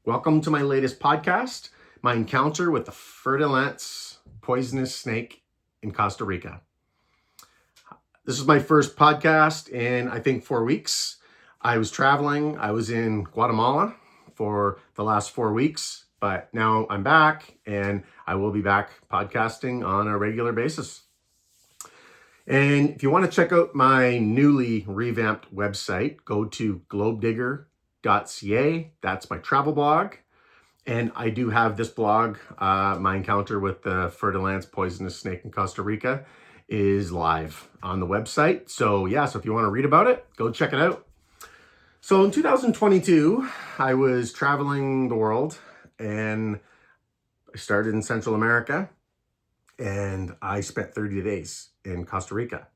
Welcome to my latest podcast, my encounter with the Fer-De-Lance poisonous snake in Costa Rica. This is my first podcast in, I think, 4 weeks. I was traveling. I was in Guatemala for the last 4 weeks, but now I'm back and I will be back podcasting on a regular basis. And if you want to check out my newly revamped website, go to globedigger.ca. That's my travel blog. And I do have this blog, my encounter with the Fer-De-Lance poisonous snake in Costa Rica is live on the website. So if you want to read about it, go check it out. So in 2022, I was traveling the world and I started in Central America and I spent 30 days in Costa Rica.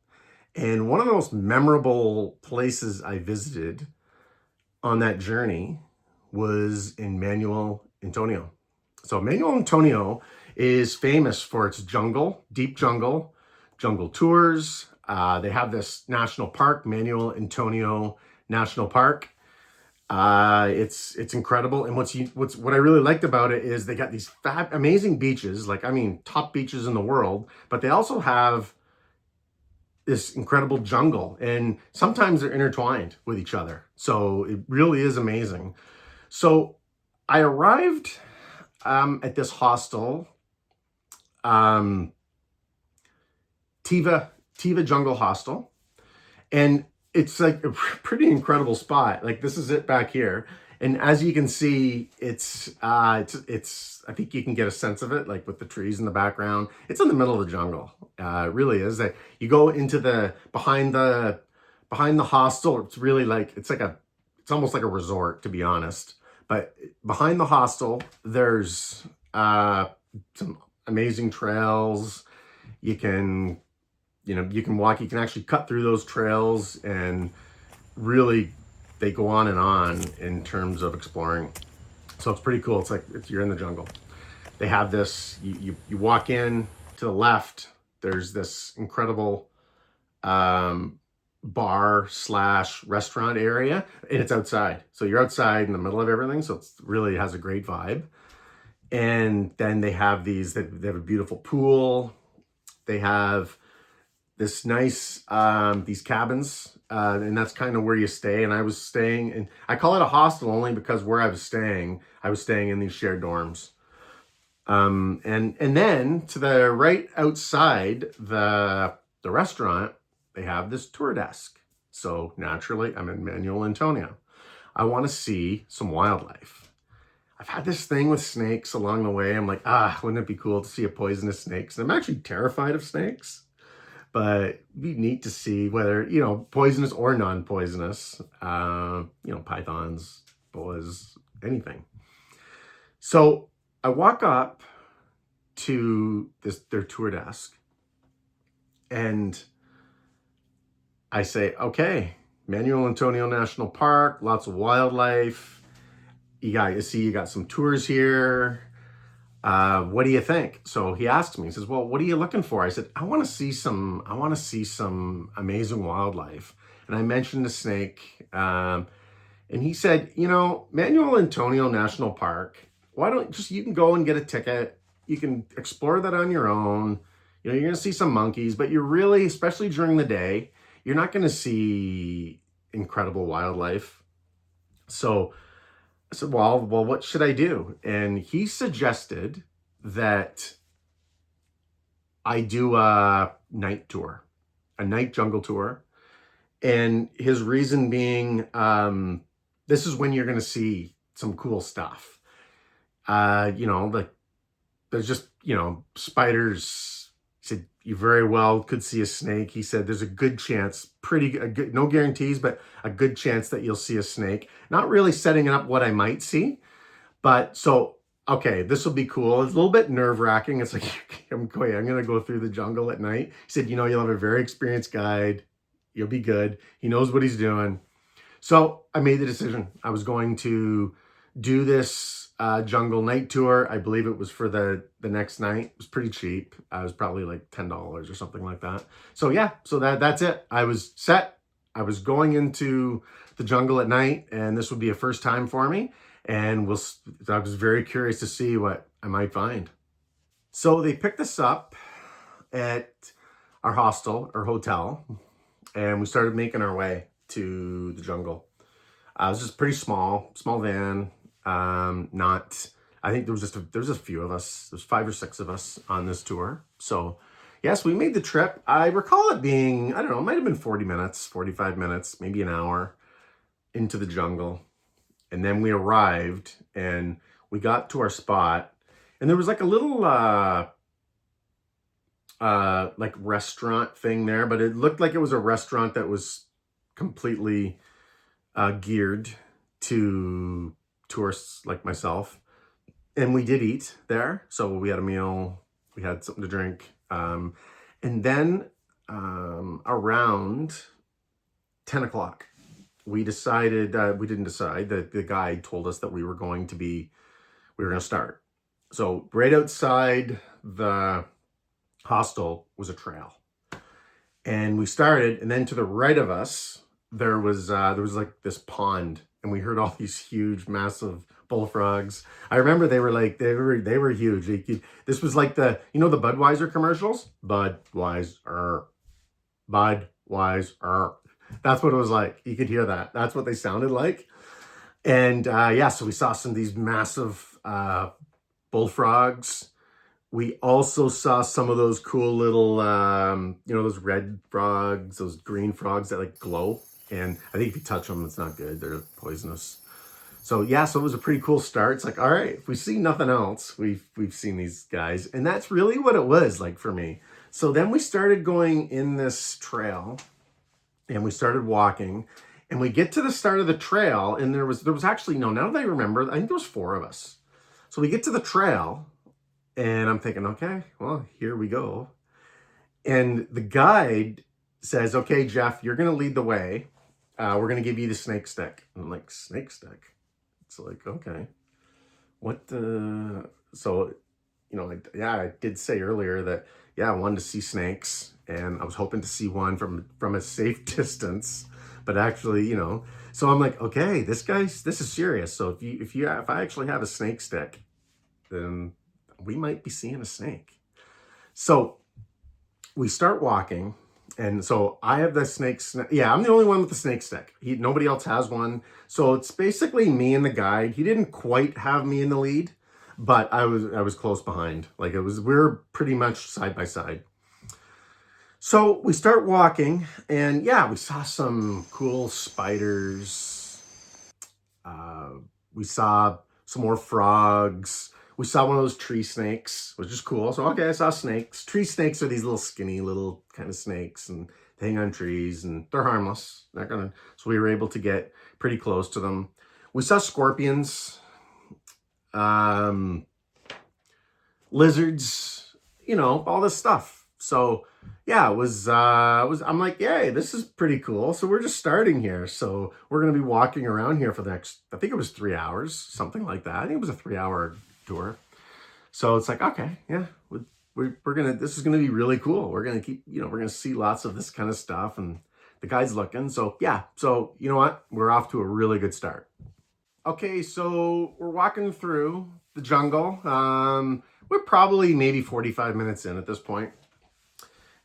And one of the most memorable places I visited on that journey was in Manuel Antonio. So Manuel Antonio is famous for its jungle, deep jungle tours. They have this national park, Manuel Antonio National Park. It's incredible. And what I really liked about it is they got these amazing beaches, top beaches in the world, but they also have this incredible jungle, and sometimes they're intertwined with each other. So it really is amazing. So I arrived at this hostel, Tiva Jungle Hostel, and it's like a pretty incredible spot. Like, this is it back here. And as you can see, it's I think you can get a sense of it, like with the trees in the background. It's in the middle of the jungle. It really is. That you go into behind the hostel. It's really like, it's almost like a resort, to be honest. But behind the hostel, there's some amazing trails. You can walk, you can actually cut through those trails, and really they go on and on in terms of exploring. So it's pretty cool. It's like you're in the jungle. They have this, you walk in to the left, there's this incredible bar / restaurant area, and it's outside. So you're outside in the middle of everything. So it really has a great vibe. And then they have they have a beautiful pool. They have this nice, these cabins, and that's kind of where you stay. And I was staying, and I call it a hostel only because where I was staying in these shared dorms. And then to the right outside the restaurant, they have this tour desk. So naturally, I'm in Manuel Antonio. I want to see some wildlife. I've had this thing with snakes along the way. I'm like, wouldn't it be cool to see a poisonous snake? And I'm actually terrified of snakes. But it'd be neat to see whether, poisonous or non-poisonous, pythons, boas, anything. So I walk up to their tour desk and I say, okay, Manuel Antonio National Park, lots of wildlife. You got some tours here. What do you think? So he asks me, he says, well, what are you looking for? I said, I want to see some amazing wildlife. And I mentioned the snake. And he said, Manuel Antonio National Park, you can go and get a ticket. You can explore that on your own. You're going to see some monkeys, but you're really, especially during the day, you're not going to see incredible wildlife. So I said, well, what should I do? And he suggested that I do a night tour, a night jungle tour. And his reason being, this is when you're going to see some cool stuff. There's just, spiders. He said, you very well could see a snake. He said, there's a good chance, no guarantees, but a good chance that you'll see a snake. Not really setting up what I might see, but so, okay, this will be cool. It's a little bit nerve-wracking. It's like, I'm going to go through the jungle at night. He said, you'll have a very experienced guide. You'll be good. He knows what he's doing. So I made the decision. I was going to do this jungle night tour. I believe it was for the next night. It was pretty cheap. It was probably like $10 or something like that. So that's it. I was set. I was going into the jungle at night, and this would be a first time for me. And I was very curious to see what I might find. So they picked us up at our hostel or hotel, and we started making our way to the jungle. It was just pretty small van. Not, I think there was a few of us. There's 5 or 6 of us on this tour. So yes, we made the trip. I recall it being, I don't know, it might have been 40 minutes, 45 minutes, maybe an hour into the jungle. And then we arrived and we got to our spot, and there was like a little like restaurant thing there, but it looked like it was a restaurant that was completely geared to tourists like myself. And we did eat there. So we had a meal, we had something to drink. And then around 10 o'clock, we decided, we didn't decide, that the guide told us that we were going to start. So right outside the hostel was a trail. And we started, and then to the right of us, there was like this pond, and we heard all these huge, massive bullfrogs. I remember they were huge. This was like the Budweiser commercials? Budweiser. Budweiser. That's what it was like. You could hear that. That's what they sounded like. And so we saw some of these massive bullfrogs. We also saw some of those cool little, those red frogs, those green frogs that like glow. And I think if you touch them, it's not good. They're poisonous. So yeah, so it was a pretty cool start. It's like, all right, if we see nothing else, we've seen these guys. And that's really what it was like for me. So then we started going in this trail, and we started walking, and we get to the start of the trail, and there was actually, no, now that I remember, I think there was 4 of us. So we get to the trail, and I'm thinking, okay, well, here we go. And the guide says, okay, Jeff, you're going to lead the way. We're going to give you the snake stick. And I'm like, snake stick? It's like, okay. What the... So, I did say earlier that, I wanted to see snakes, and I was hoping to see one from a safe distance. But actually, so I'm like, okay, this is serious. So if I actually have a snake stick, then we might be seeing a snake. So we start walking, and so I have the snake. Yeah, I'm the only one with the snake stick. Nobody else has one. So it's basically me and the guide. He didn't quite have me in the lead, but I was close behind. Like we're pretty much side by side. So we start walking, and we saw some cool spiders. We saw some more frogs. We saw one of those tree snakes, which is cool. So, okay, I saw snakes. Tree snakes are these little skinny little kind of snakes, and they hang on trees, and they're harmless. So we were able to get pretty close to them. We saw scorpions, lizards, all this stuff. So it was I'm like, yay, this is pretty cool. So we're just starting here. So we're going to be walking around here for the next, I think it was 3 hours, something like that. I think it was a 3-hour tour. So it's like, okay, yeah, this is going to be really cool. We're going to keep, we're going to see lots of this kind of stuff, and the guy's looking. So so you know what? We're off to a really good start. Okay, so we're walking through the jungle. We're probably maybe 45 minutes in at this point.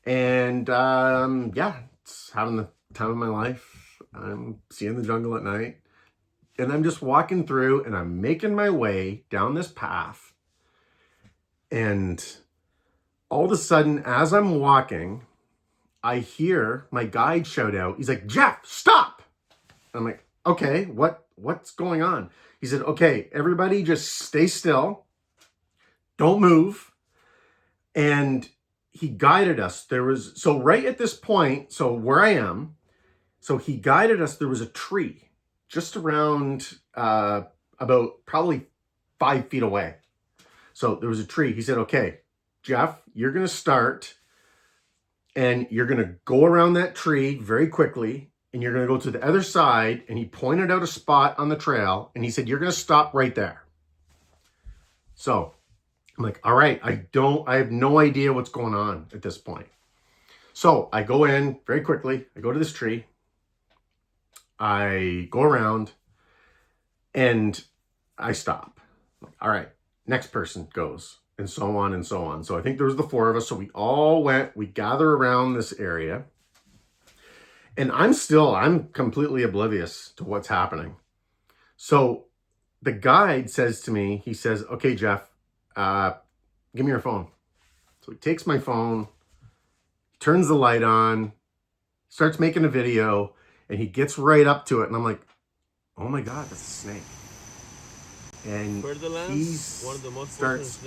And it's having the time of my life. I'm seeing the jungle at night. And I'm just walking through, and I'm making my way down this path. And all of a sudden, as I'm walking, I hear my guide shout out. He's like, Jeff, stop! And I'm like, okay, what's going on? He said, okay, everybody just stay still. Don't move. And he guided us. So right at this point, so where I am, so he guided us, there was a tree just around about probably 5 feet away. So there was a tree. He said, okay, Jeff, you're going to start, and you're going to go around that tree very quickly, and you're going to go to the other side. And he pointed out a spot on the trail, and he said, you're going to stop right there. So I'm like, all right, I have no idea what's going on at this point. So I go in very quickly. I go to this tree. I go around, and I stop. All right, next person goes, and so on and so on. So I think there was the 4 of us. So we all went, we gather around this area, and I'm completely oblivious to what's happening. So the guide says to me, he says, okay, Jeff, give me your phone. So he takes my phone, turns the light on, starts making a video, and he gets right up to it. And I'm like, oh my God, that's a snake. And he starts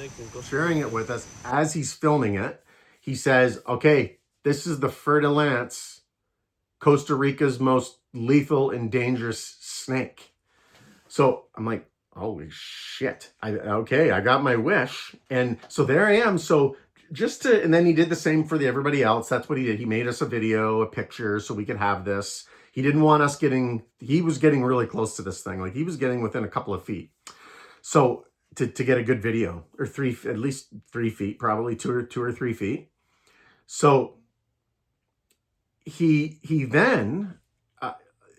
sharing it with us as he's filming it. He says, okay, this is the Fer-De-Lance, Costa Rica's most lethal and dangerous snake. So I'm like, holy shit. Okay, I got my wish. And so there I am. So and then he did the same for everybody else. That's what he did. He made us a video, a picture, so we could have this. He didn't want us he was getting really close to this thing. Like he was getting within a couple of feet. So to get a good video, or at least 3 feet, probably 2 or 3 feet. So he then,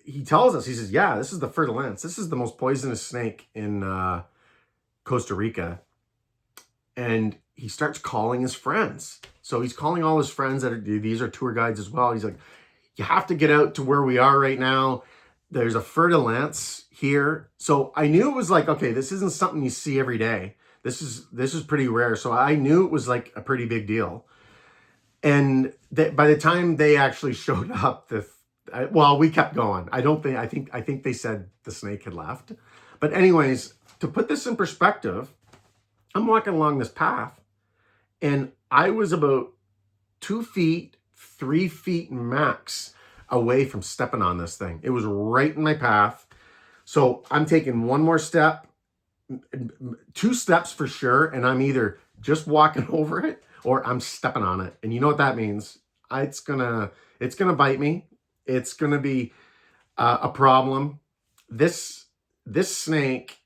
he tells us, he says, yeah, this is the Fer-De-Lance. This is the most poisonous snake in Costa Rica. And he starts calling his friends. So he's calling all his friends these are tour guides as well. He's like, you have to get out to where we are right now. There's a Fer-De-Lance here. So I knew it was like, okay, this isn't something you see every day. This is pretty rare. So I knew it was like a pretty big deal. And by the time they actually showed up, we kept going. I think they said the snake had left. But anyways, to put this in perspective, I'm walking along this path, and I was about 2 feet, 3 feet max away from stepping on this thing. It was right in my path. So I'm taking one more step, 2 steps for sure, and I'm either just walking over it or I'm stepping on it. And you know what that means? It's gonna bite me. It's gonna be a problem. This snake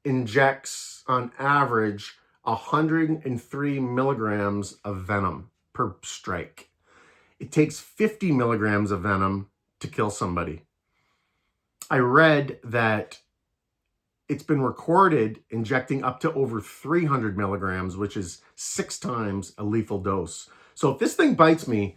injects on average 103 milligrams of venom per strike. It takes 50 milligrams of venom to kill somebody. I read that it's been recorded injecting up to over 300 milligrams, which is 6 times a lethal dose. So if this thing bites me,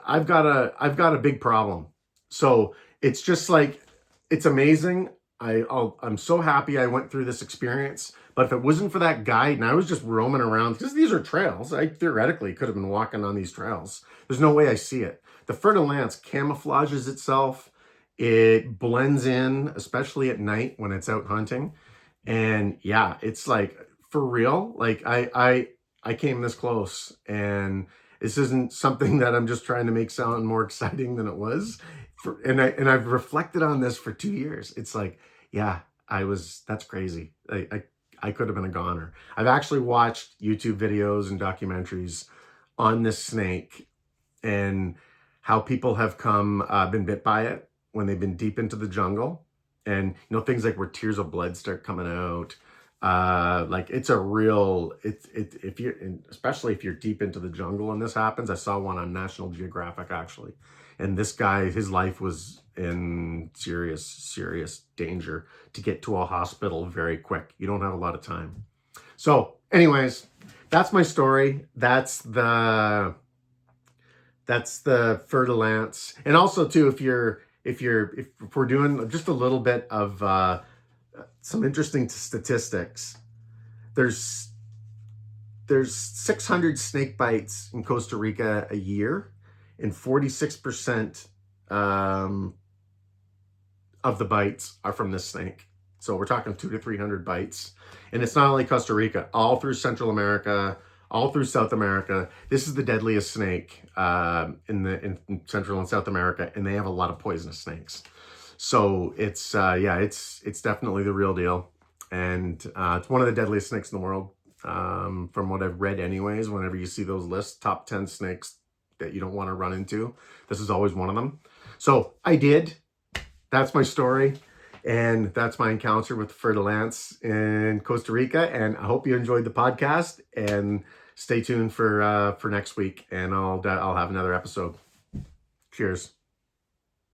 I've got a big problem. So it's just like, it's amazing. I'm so happy I went through this experience. But if it wasn't for that guide and I was just roaming around, because these are trails, I theoretically could have been walking on these trails. There's no way I see it. The Fer-De-Lance camouflages itself. It blends in, especially at night when it's out hunting. And yeah, it's like, for real, like I came this close, and this isn't something that I'm just trying to make sound more exciting than it was. And I've reflected on this for 2 years. It's like, yeah, that's crazy. I could have been a goner. I've actually watched YouTube videos and documentaries on this snake and how people have been bit by it when they've been deep into the jungle. And, things like where tears of blood start coming out. Like it's a real, especially if you're deep into the jungle and this happens. I saw one on National Geographic actually. And this guy, his life was in serious danger to get to a hospital very quick. You don't have a lot of time. So anyways, that's my story. That's the Fer-De-Lance. And also too, if we're doing just a little bit of some interesting statistics, there's 600 snake bites in Costa Rica a year, and 46% of the bites are from this snake. So we're talking 200 to 300 bites. And it's not only Costa Rica, all through Central America, all through South America. This is the deadliest snake in Central and South America, and they have a lot of poisonous snakes. So it's definitely the real deal. And it's one of the deadliest snakes in the world, from what I've read anyways. Whenever you see those lists, top 10 snakes that you don't want to run into, this is always one of them. So I did. That's my story. And that's my encounter with the Fer-De-Lance in Costa Rica. And I hope you enjoyed the podcast, and stay tuned for next week, and I'll have another episode. Cheers.